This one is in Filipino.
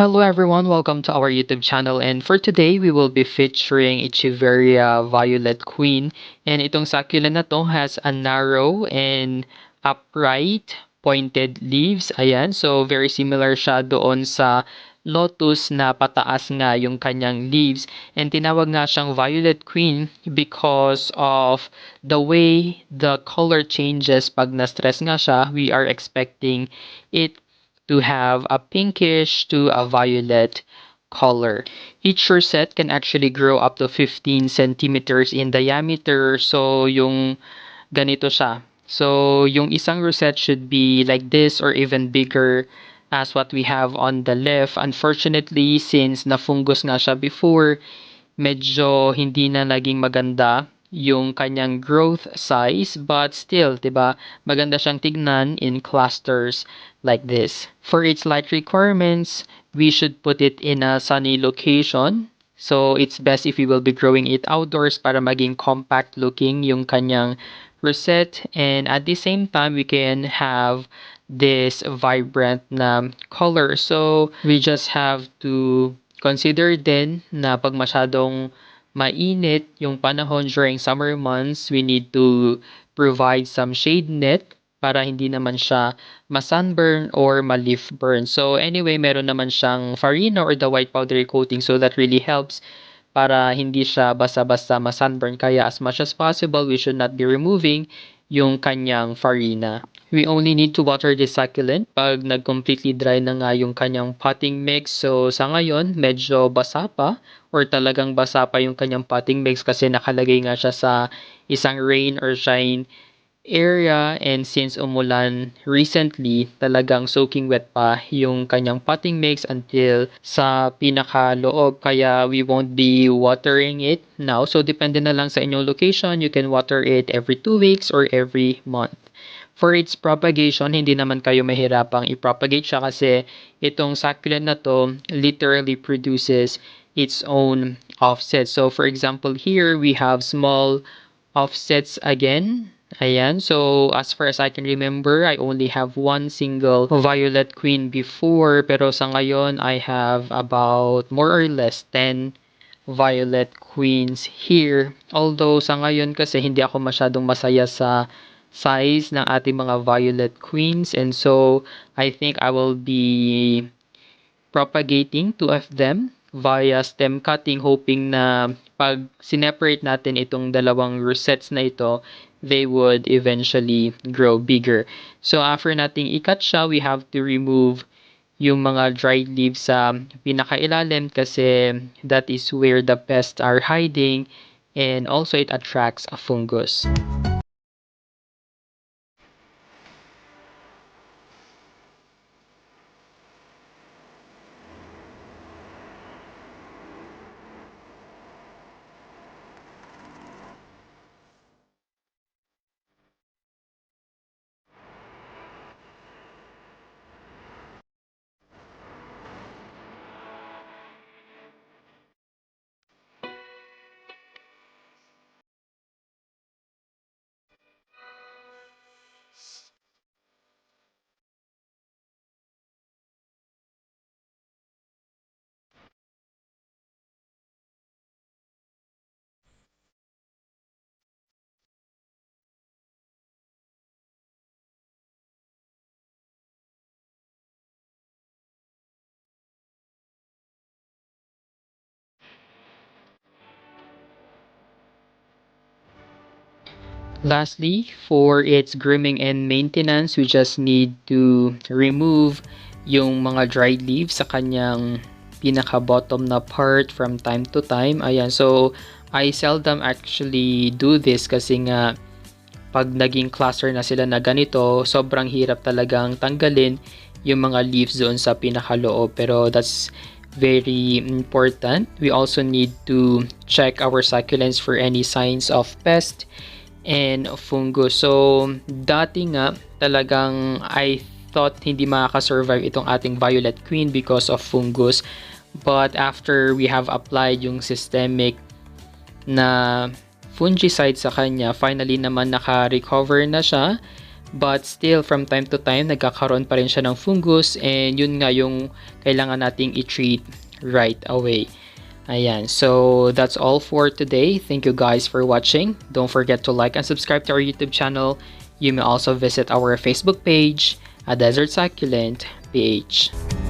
Hello everyone, welcome to our YouTube channel, and for today we will be featuring Echeveria Violet Queen, and itong succulent na to has a narrow and upright pointed leaves. Ayan, so very similar siya doon sa lotus na pataas nga yung kanyang leaves, and tinawag nga siyang Violet Queen because of the way the color changes pag na-stress nga siya. We are expecting it to have a pinkish to a violet color. Each rosette can actually grow up to 15 centimeters in diameter. So, yung ganito siya. So, yung isang rosette should be like this or even bigger as what we have on the left. Unfortunately, since na-fungus nga siya before, medyo hindi na naging maganda yung kanyang growth size, but still, 'di ba? Maganda siyang tignan in clusters like this. For its light requirements, we should put it in a sunny location. So it's best if we will be growing it outdoors para maging compact looking yung kanyang rosette, and at the same time we can have this vibrant na color. So we just have to consider din na pag masyadong mainit yung panahon during summer months, we need to provide some shade net para hindi naman siya ma-sunburn or ma-leaf burn. So anyway, meron naman siyang farina or the white powdery coating, so that really helps para hindi siya basta-basta ma-sunburn. Kaya as much as possible, we should not be removing yung kanyang farina. We only need to water this succulent pag nag-completely dry na nga yung kanyang potting mix. So sa ngayon, medyo basa pa or talagang basa pa yung kanyang potting mix kasi nakalagay nga siya sa isang rain or shine area, and since umulan recently, talagang soaking wet pa yung kanyang potting mix until sa pinakaloob, kaya we won't be watering it now. So depende na lang sa inyong location, you can water it every 2 weeks or every month. For its propagation, hindi naman kayo mahirapang i-propagate siya kasi itong succulent na to literally produces its own offset. So for example, here we have small offsets again. Ayan. So, as far as I can remember, I only have one single Violet Queen before. Pero sa ngayon, I have about more or less 10 Violet Queens here. Although, sa ngayon kasi hindi ako masyadong masaya sa size ng ating mga Violet Queens. And so, I think I will be propagating two of them via stem cutting, hoping na pag sineparate natin itong dalawang rosettes na ito, they would eventually grow bigger. So after nating i-cut siya, we have to remove yung mga dried leaves sa pinakailalim kasi that is where the pests are hiding, and also it attracts a fungus. Lastly, for its grooming and maintenance, we just need to remove yung mga dried leaves sa kanyang pinaka-bottom na part from time to time. Ayan, so I seldom actually do this kasi nga pag naging cluster na sila na ganito, sobrang hirap talagang tanggalin yung mga leaves doon sa pinakaloob. Pero that's very important. We also need to check our succulents for any signs of pest and fungus. So, dati nga talagang I thought hindi makaka-survive itong ating Violet Queen because of fungus. But after we have applied yung systemic na fungicide sa kanya, finally naman naka-recover na siya. But still, from time to time, nagkakaroon pa rin siya ng fungus and yun nga yung kailangan nating i-treat right away. Ayan, so that's all for today. Thank you guys for watching. Don't forget to like and subscribe to our YouTube channel. You may also visit our Facebook page, A Desert Succulent PH.